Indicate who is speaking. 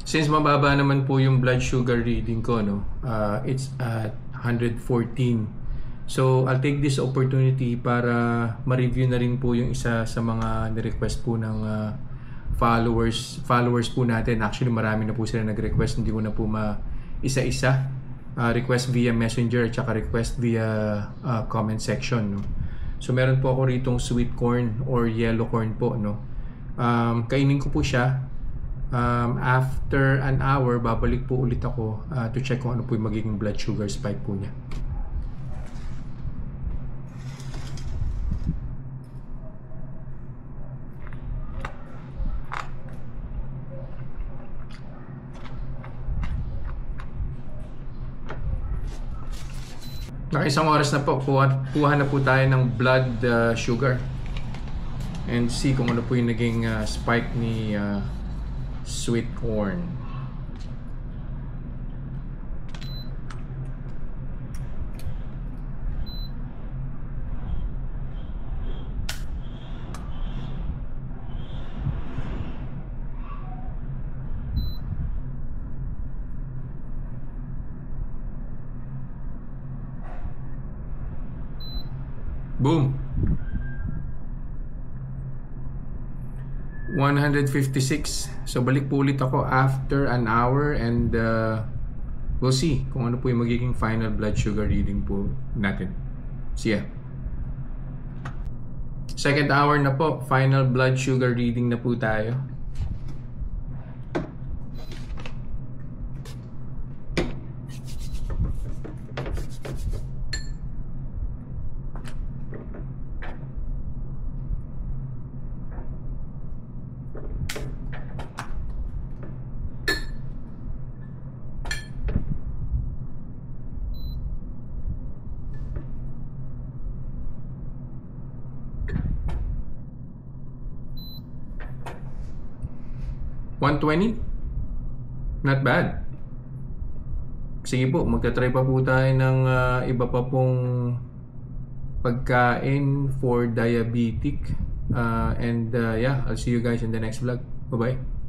Speaker 1: Since mababa naman po yung blood sugar reading ko, no, it's at 114. So I'll take this opportunity para ma-review na rin po yung isa sa mga ni-request po ng followers po natin. Actually marami na po sila nag-request, hindi ko na po isa-isa. Request via messenger at saka request via comment section, no. So meron po ako ritong sweet corn or yellow corn po, no. Kainin ko po siya. After an hour, babalik po ulit ako to check kung ano po yung magiging blood sugar spike po niya. Naka-isang oras na po, kuha na po tayo ng blood sugar and see kung ano po yung naging spike ni sweet corn. Boom! 156. So balik po ulit ako after an hour and we'll see kung ano po yung magiging final blood sugar reading po natin. See ya. Second hour na po, final blood sugar reading na po tayo. $120? Not bad. Sige po, magta-try pa po tayo ng iba pa pong pagkain for diabetic. Yeah, I'll see you guys in the next vlog. Bye-bye.